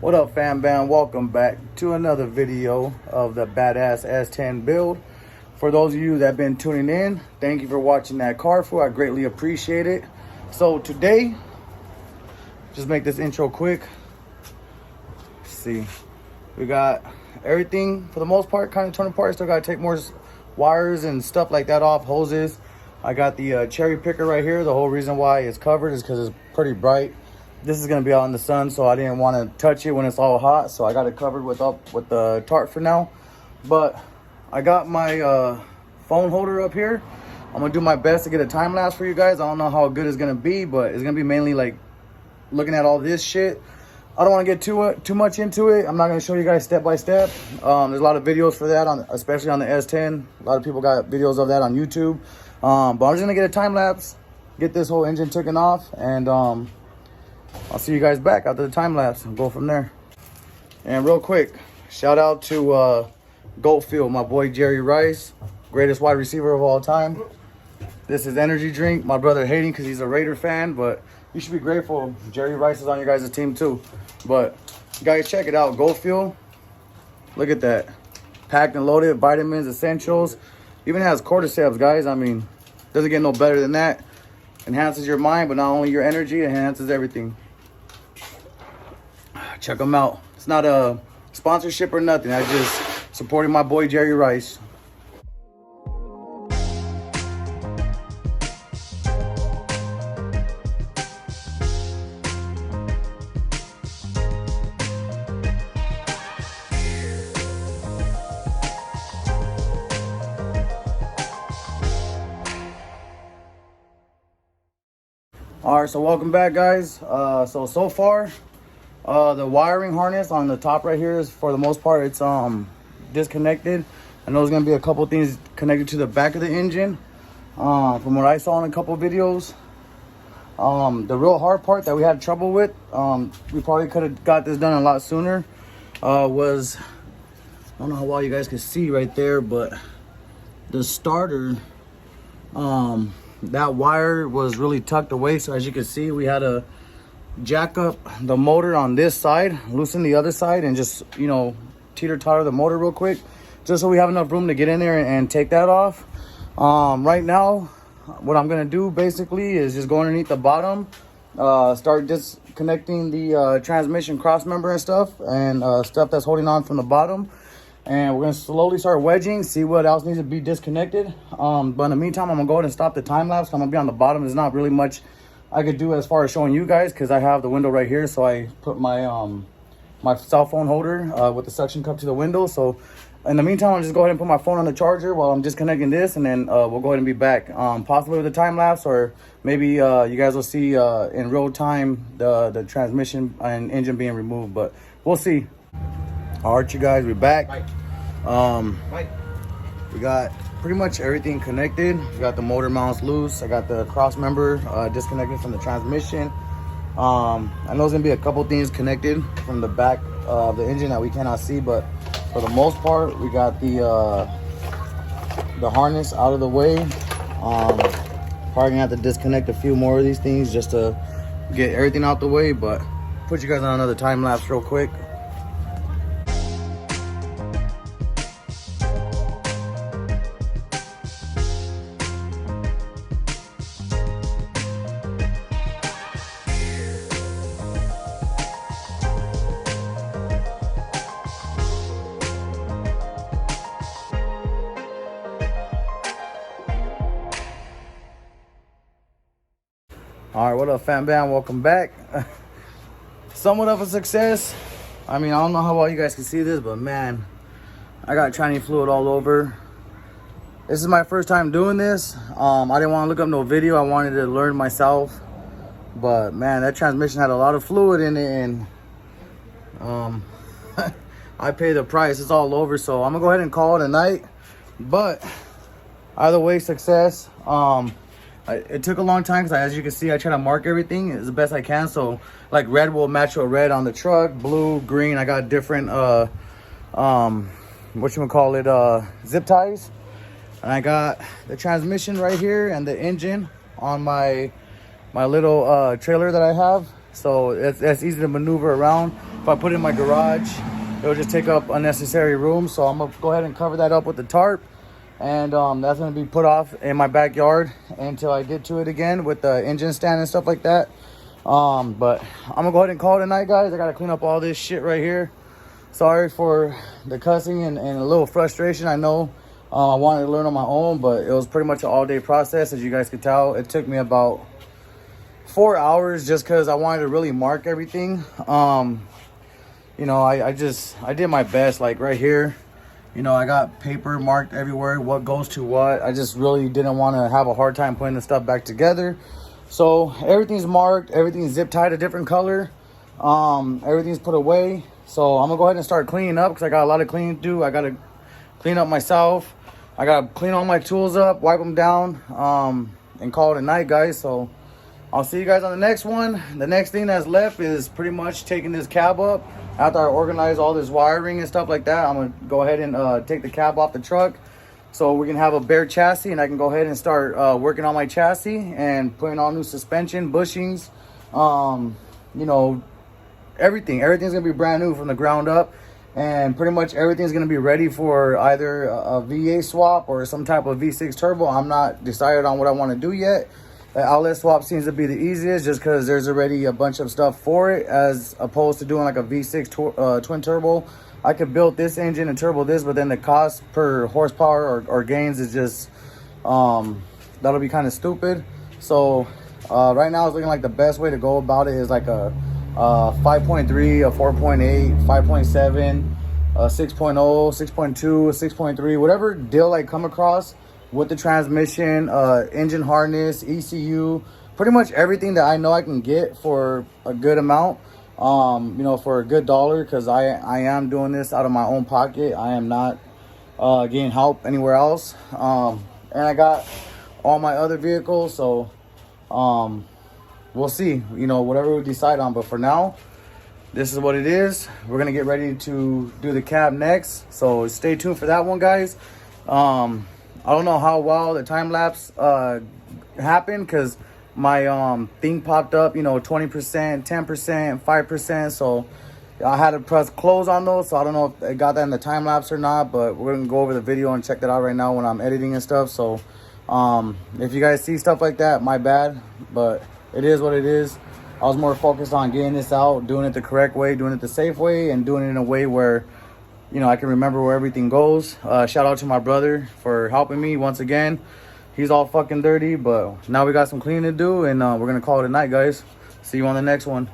What up, fam bam? Welcome back to another video of the badass S10 build. For those of you that have been tuning in, thank you for watching that car food. I greatly appreciate it. So today, just make this intro quick. Let's see, we got everything for the most part kind of torn apart. Still gotta take more wires and stuff like that off, hoses. I got the cherry picker right here. The whole reason why it's covered is because it's pretty bright. This is gonna be out in the sun, so I didn't want to touch it when it's all hot, so I got it covered with the tarp for now. But I got my phone holder up here. I'm gonna do my best to get a time lapse for you guys. I don't know how good it's gonna be, but it's gonna be mainly like looking at all this shit. I don't want to get too much into it. I'm not gonna show you guys step by step. There's a lot of videos for that, especially on the S10. A lot of people got videos of that on YouTube. But I'm just gonna get a time lapse, get this whole engine taken off, and I'll see you guys back after the time lapse and go from there. And real quick, shout out to Goatfield, my boy Jerry Rice, greatest wide receiver of all time. This is energy drink. My brother hating because he's a Raider fan, but you should be grateful Jerry Rice is on your guys' team too. But guys, check it out, Goatfield. Look at that, packed and loaded, vitamins, essentials. Even has cordyceps, guys. I mean, doesn't get no better than that. Enhances your mind, but not only your energy, it enhances everything. Check them out. It's not a sponsorship or nothing. I just supported my boy Jerry Rice. All right, so welcome back, guys. So far, the wiring harness on the top right here is, for the most part, it's disconnected. I know there's gonna be a couple things connected to the back of the engine. From what I saw in a couple videos, the real hard part that we had trouble with, we probably could have got this done a lot sooner, was, I don't know how well you guys can see right there, but the starter, that wire was really tucked away. So as you can see, we had to jack up the motor on this side, loosen the other side, and just, you know, teeter-totter the motor real quick, just so we have enough room to get in there and take that off. Right now, what I'm gonna do basically is just go underneath the bottom, start disconnecting the transmission cross member and stuff, and stuff that's holding on from the bottom. And we're gonna slowly start wedging, see what else needs to be disconnected. But in the meantime, I'm gonna go ahead and stop the time lapse. I'm gonna be on the bottom. There's not really much I could do as far as showing you guys, because I have the window right here. So I put my my cell phone holder with the suction cup to the window. So in the meantime, I'll just go ahead and put my phone on the charger while I'm disconnecting this, and then we'll go ahead and be back, possibly with a time lapse, or maybe you guys will see in real time the transmission and engine being removed, but we'll see. All right, you guys, we're back. We got pretty much everything connected. We got the motor mounts loose. I got the cross member disconnected from the transmission. I know there's gonna be a couple things connected from the back of the engine that we cannot see, but for the most part, we got the harness out of the way. Probably gonna have to disconnect a few more of these things just to get everything out the way, but put you guys on another time lapse real quick. All right, what up, fam bam? Welcome back. Somewhat of a success. I mean, I don't know how well you guys can see this, but man, I got tranny fluid all over. This is my first time doing this. I didn't want to look up no video. I wanted to learn myself. But man, that transmission had a lot of fluid in it, and I paid the price. It's all over, so I'm gonna go ahead and call it a night. But either way, success. It took a long time because, as you can see, I try to mark everything as the best I can. So like red will match with red on the truck, blue, green. I got different zip ties. And I got the transmission right here and the engine on my little trailer that I have. So it's easy to maneuver around. if I put it in my garage, it'll just take up unnecessary room. So I'm gonna go ahead and cover that up with the tarp, and that's gonna be put off in my backyard until I get to it again with the engine stand and stuff like that. But I'm gonna go ahead and call it a night, guys. I gotta clean up all this shit right here. Sorry for the cussing and a little frustration. I know I wanted to learn on my own, but it was pretty much an all-day process. As you guys could tell, it took me about 4 hours just because I wanted to really mark everything. You know, I did my best. Like right here, you know, I got paper marked everywhere, what goes to what. I just really didn't want to have a hard time putting the stuff back together. So everything's marked, everything's zip tied a different color. Everything's put away. So I'm gonna go ahead and start cleaning up because I got a lot of cleaning to do. I gotta clean up myself. I gotta clean all my tools up, wipe them down, and call it a night, guys. So I'll see you guys on the next one. The next thing that's left is pretty much taking this cab up. After I organize all this wiring and stuff like that, I'm gonna go ahead and take the cab off the truck so we can have a bare chassis, and I can go ahead and start working on my chassis and putting on new suspension, bushings, you know, everything's gonna be brand new from the ground up, and pretty much everything's gonna be ready for either a V8 swap or some type of V6 turbo. I'm not decided on what I want to do yet. The outlet swap seems to be the easiest just because there's already a bunch of stuff for it, as opposed to doing like a V6 twin turbo. I could build this engine and turbo this, but then the cost per horsepower or gains is just that'll be kind of stupid. So right now it's looking like the best way to go about it is like a 5.3, a 4.8, 5.7, 6.0, 6.2, 6.3, whatever deal I come across with the transmission, engine harness, ECU, pretty much everything that I know I can get for a good amount, you know, for a good dollar, because I am doing this out of my own pocket. I am not getting help anywhere else. And I got all my other vehicles, so we'll see, you know, whatever we decide on. But for now, this is what it is. We're gonna get ready to do the cab next, so stay tuned for that one, guys. I don't know how well the time lapse happened, because my thing popped up, you know, 20%, 10%, 5%. So I had to press close on those, so I don't know if I got that in the time lapse or not, but we're gonna go over the video and check that out right now when I'm editing and stuff. So if you guys see stuff like that, my bad, but it is what it is. I was more focused on getting this out, doing it the correct way, doing it the safe way, and doing it in a way where, you know, I can remember where everything goes. Shout out to my brother for helping me once again. He's all fucking dirty, but now we got some cleaning to do, and we're gonna call it a night, guys. See you on the next one.